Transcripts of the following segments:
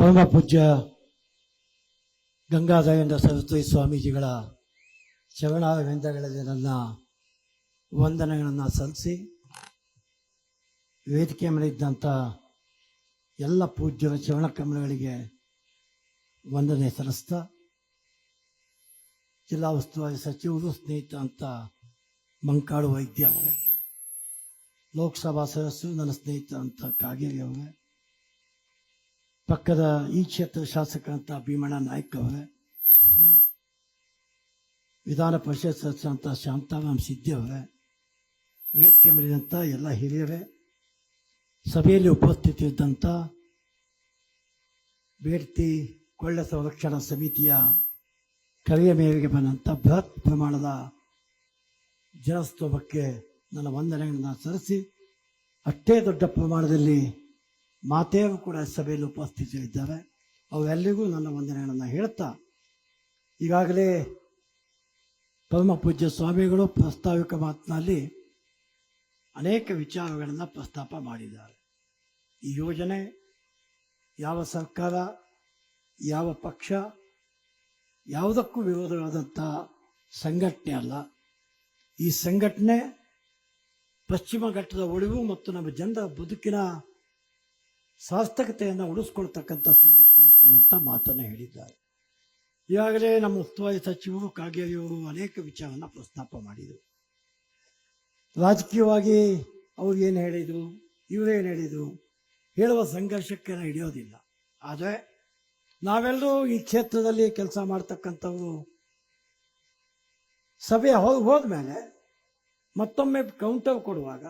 ಪರಮ ಪೂಜ್ಯ ಗಂಗಾಧರೇಂದ್ರ ಸರಸ್ವತಿ ಸ್ವಾಮೀಜಿಗಳ ಚರಣಾರವಿಂದಗಳಲ್ಲಿ ನನ್ನ ವಂದನೆಗಳನ್ನು ಸಲ್ಲಿಸಿ ವೇದಿಕೆ ಮೇಲಿದ್ದಂಥ ಎಲ್ಲ ಪೂಜ್ಯರ ಚರಣಕಮಲಗಳಿಗೆ ವಂದನೆ ಸಲ್ಲಿಸ್ತಾ ಜಿಲ್ಲಾ ಉಸ್ತುವಾರಿ ಸಚಿವರು ಸ್ನೇಹಿತ ಅಂತ ಮಂಕಾಳು ವೈದ್ಯ ಅವರೇ, ಲೋಕಸಭಾ ಸದಸ್ಯರು ನನ್ನ ಸ್ನೇಹಿತ ಅಂತ ಕಾಗೇರಿ ಅವರೇ, ಪಕ್ಕದ ಈ ಕ್ಷೇತ್ರ ಶಾಸಕರಂತ ಭೀಮಣ್ಣ ನಾಯ್ಕ ಅವರೇ, ವಿಧಾನ ಪರಿಷತ್ ಸದಸ್ಯರಂತ ಶಾಂತಾರಾಮ್ ಸಿದ್ದಿ ಅವರೇ, ವೇದಿಕೆ ಮೇಲಿದಂಥ ಎಲ್ಲ ಹಿರಿಯರೇ, ಸಭೆಯಲ್ಲಿ ಉಪಸ್ಥಿತಿದ್ದಂಥ ಬೇಡ್ತಿ ಕೊಳ್ಳೆ ಸಂರಕ್ಷಣಾ ಸಮಿತಿಯ ಕರೆಯ ಮೇರೆಗೆ ಬಂದಂಥ ಬೃಹತ್ ಪ್ರಮಾಣದ ಜನಸ್ತೋಮಕ್ಕೆ ನನ್ನ ವಂದನೆಗಳನ್ನು ಸಲ್ಲಿಸಿ, ಅಷ್ಟೇ ದೊಡ್ಡ ಪ್ರಮಾಣದಲ್ಲಿ ಮಾತೆಯರು ಕೂಡ ಸಭೆಯಲ್ಲಿ ಉಪಸ್ಥಿತರಿದ್ದಾರೆ. ಅವೆಲ್ಲರಿಗೂ ನನ್ನ ವಂದನೆಗಳನ್ನು ಹೇಳ್ತಾ, ಈಗಾಗಲೇ ಪರಮ ಪೂಜ್ಯ ಸ್ವಾಮಿಗಳು ಪ್ರಾಸ್ತಾವಿಕ ಮಾತಿನಲ್ಲಿ ಅನೇಕ ವಿಚಾರಗಳನ್ನು ಪ್ರಸ್ತಾಪ ಮಾಡಿದ್ದಾರೆ. ಈ ಯೋಜನೆ ಯಾವ ಸರ್ಕಾರ, ಯಾವ ಪಕ್ಷ, ಯಾವುದಕ್ಕೂ ವಿರೋಧವಾದಂಥ ಸಂಘಟನೆ ಅಲ್ಲ. ಈ ಸಂಘಟನೆ ಪಶ್ಚಿಮ ಘಟ್ಟದ ಉಳಿವು ಮತ್ತು ನಮ್ಮ ಜನರ ಬದುಕಿನ ಸಾರ್ಥಕತೆಯನ್ನು ಉಳಿಸ್ಕೊಳ್ತಕ್ಕಂಥ ಸಂಘಟನೆ ಅಂತ ಮಾತನ್ನು ಹೇಳಿದ್ದಾರೆ. ಈಗಾಗಲೇ ನಮ್ಮ ಉಸ್ತುವಾರಿ ಸಚಿವರು ಕಾಗೇರಿಯವರು ಅನೇಕ ವಿಚಾರವನ್ನು ಪ್ರಸ್ತಾಪ ಮಾಡಿದರು. ರಾಜಕೀಯವಾಗಿ ಅವ್ರು ಏನು ಹೇಳಿದರು, ಇವರೇನು ಹೇಳಿದರು, ಹೇಳುವ ಸಂಘರ್ಷಕ್ಕೆ ಹಿಡಿಯೋದಿಲ್ಲ. ಆದರೆ ನಾವೆಲ್ಲರೂ ಈ ಕ್ಷೇತ್ರದಲ್ಲಿ ಕೆಲಸ ಮಾಡ್ತಕ್ಕಂಥವ್ರು ಸಭೆ ಹೋದ್ಮೇಲೆ ಮತ್ತೊಮ್ಮೆ ಕೌಂಟರ್ ಕೊಡುವಾಗ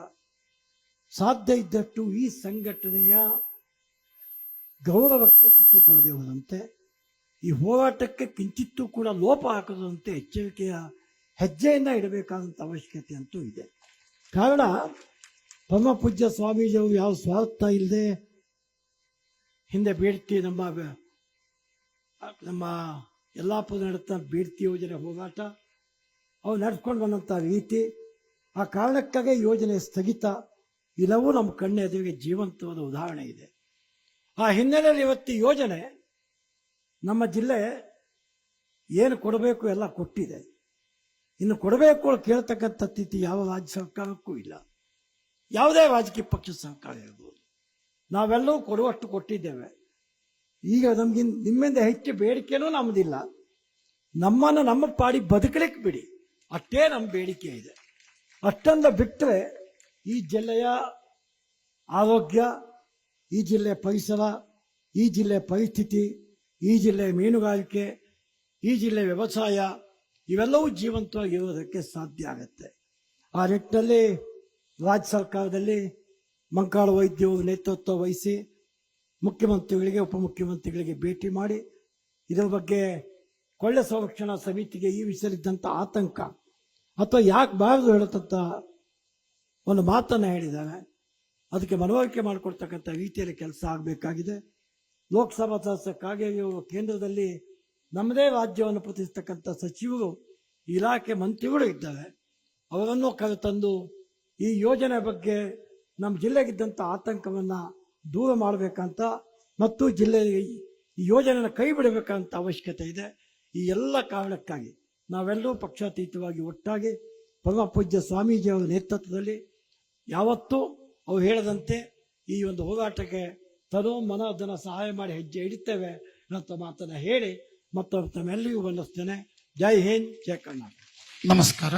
ಸಾಧ್ಯ ಇದ್ದಷ್ಟು ಈ ಸಂಘಟನೆಯ ಗೌರವಕ್ಕೆ ಚ್ಯುತಿ ಬರದೇ ಹೋದಂತೆ, ಈ ಹೋರಾಟಕ್ಕೆ ಕಿಂಚಿತ್ತೂ ಕೂಡ ಲೋಪ ಹಾಕದಂತೆ ಎಚ್ಚರಿಕೆಯ ಹೆಜ್ಜೆಯಿಂದ ಇಡಬೇಕಾದಂಥ ಅವಶ್ಯಕತೆ ಅಂತೂ ಇದೆ. ಕಾರಣ, ಪರಮ ಪೂಜ್ಯ ಸ್ವಾಮೀಜಿಯವರು ಯಾವ ಸ್ವಾರ್ಥ ಇಲ್ಲದೆ ಹಿಂದೆ ಬೇಡ್ತಿ ನಮ್ಮ ಯಲ್ಲಾಪುರ ನಡೆದ ಬೇಡ್ತಿ ಯೋಜನೆ ಹೋರಾಟ ಅವು ನಡೆಸ್ಕೊಂಡು ಬಂದಂಥ ರೀತಿ, ಆ ಕಾರಣಕ್ಕಾಗಿ ಯೋಜನೆ ಸ್ಥಗಿತ, ಇಲ್ಲವೂ ನಮ್ಮ ಕಣ್ಣೆದುರಿಗೆ ಜೀವಂತವಾದ ಉದಾಹರಣೆ ಇದೆ. ಆ ಹಿನ್ನೆಲೆಯಲ್ಲಿ ಇವತ್ತು ಯೋಜನೆ ನಮ್ಮ ಜಿಲ್ಲೆ ಏನು ಕೊಡಬೇಕು ಎಲ್ಲ ಕೊಟ್ಟಿದೆ. ಇನ್ನು ಕೊಡಬೇಕು ಕೇಳ್ತಕ್ಕಂಥ ಸ್ಥಿತಿ ಯಾವ ರಾಜ್ಯ ಸರ್ಕಾರಕ್ಕೂ ಇಲ್ಲ, ಯಾವುದೇ ರಾಜಕೀಯ ಪಕ್ಷ ಸರ್ಕಾರ ಇರ್ಬೋದು. ನಾವೆಲ್ಲರೂ ಕೊಡುವಷ್ಟು ಕೊಟ್ಟಿದ್ದೇವೆ. ಈಗ ನಮ್ಗೆ ನಿಮ್ಮಿಂದ ಹೆಚ್ಚು ಬೇಡಿಕೆನೂ ನಮ್ಮದಿಲ್ಲ. ನಮ್ಮನ್ನು ನಮ್ಮ ಪಾಡಿ ಬದುಕಲಿಕ್ಕೆ ಬಿಡಿ, ಅಷ್ಟೇ ನಮ್ಮ ಬೇಡಿಕೆ ಇದೆ. ಅಷ್ಟೊಂದು ಬಿಟ್ಟರೆ ಈ ಜಿಲ್ಲೆಯ ಆರೋಗ್ಯ, ಈ ಜಿಲ್ಲೆಯ ಪರಿಸರ, ಈ ಜಿಲ್ಲೆಯ ಪರಿಸ್ಥಿತಿ, ಈ ಜಿಲ್ಲೆಯ ಮೀನುಗಾರಿಕೆ, ಈ ಜಿಲ್ಲೆಯ ವ್ಯವಸಾಯ, ಇವೆಲ್ಲವೂ ಜೀವಂತವಾಗಿರುವುದಕ್ಕೆ ಸಾಧ್ಯ ಆಗುತ್ತೆ. ಆ ನಿಟ್ಟಿನಲ್ಲಿ ರಾಜ್ಯ ಸರ್ಕಾರದಲ್ಲಿ ಮಂಕಾಳು ವೈದ್ಯರು ನೇತೃತ್ವ ವಹಿಸಿ ಮುಖ್ಯಮಂತ್ರಿಗಳಿಗೆ, ಉಪಮುಖ್ಯಮಂತ್ರಿಗಳಿಗೆ ಭೇಟಿ ಮಾಡಿ ಇದರ ಬಗ್ಗೆ ಕೊಳ್ಳೆ ಸಂರಕ್ಷಣಾ ಸಮಿತಿಗೆ ಈ ವಿಷಯದಲ್ಲಿದ್ದಂಥ ಆತಂಕ ಅಥವಾ ಯಾಕೆ ಬಾರದು ಹೇಳತಂಥ ಒಂದು ಮಾತನ್ನು ಹೇಳಿದ್ದಾರೆ. ಅದಕ್ಕೆ ಮನವರಿಕೆ ಮಾಡಿಕೊಡ್ತಕ್ಕಂಥ ರೀತಿಯಲ್ಲಿ ಕೆಲಸ ಆಗಬೇಕಾಗಿದೆ. ಲೋಕಸಭಾ ಸದಸ್ಯ ಕಾಗೇರಿಯವರು ಕೇಂದ್ರದಲ್ಲಿ ನಮ್ಮದೇ ರಾಜ್ಯವನ್ನು ಪ್ರತಿನಿಧಿಸ್ತಕ್ಕಂಥ ಸಚಿವರು, ಇಲಾಖೆ ಮಂತ್ರಿಗಳು ಇದ್ದಾರೆ. ಅವರನ್ನು ಕರೆತಂದು ಈ ಯೋಜನೆ ಬಗ್ಗೆ ನಮ್ಮ ಜಿಲ್ಲೆಗಿದ್ದಂಥ ಆತಂಕವನ್ನು ದೂರ ಮಾಡಬೇಕಂತ ಮತ್ತು ಜಿಲ್ಲೆಗೆ ಈ ಯೋಜನೆಯನ್ನು ಕೈ ಬಿಡಬೇಕಂತ ಅವಶ್ಯಕತೆ ಇದೆ. ಈ ಎಲ್ಲ ಕಾರಣಕ್ಕಾಗಿ ನಾವೆಲ್ಲರೂ ಪಕ್ಷಾತೀತವಾಗಿ ಒಟ್ಟಾಗಿ ಪರಮ ಪೂಜ್ಯ ಸ್ವಾಮೀಜಿಯವರ ನೇತೃತ್ವದಲ್ಲಿ ಯಾವತ್ತೂ ಅವ್ರು ಹೇಳದಂತೆ ಈ ಒಂದು ಹೋರಾಟಕ್ಕೆ ಮನ ಧನ ಸಹಾಯ ಮಾಡಿ ಹೆಜ್ಜೆ ಇಡುತ್ತೇವೆ ಅಂತ ಮಾತನ್ನು ಹೇಳಿ ಮತ್ತು ತಮ್ಮೆಲ್ಲರಿಗೂ ವಂದಿಸ್ತೇನೆ. ಜೈ ಹಿಂದ್, ಜೈ ಕರ್ನಾಟಕ. ನಮಸ್ಕಾರ.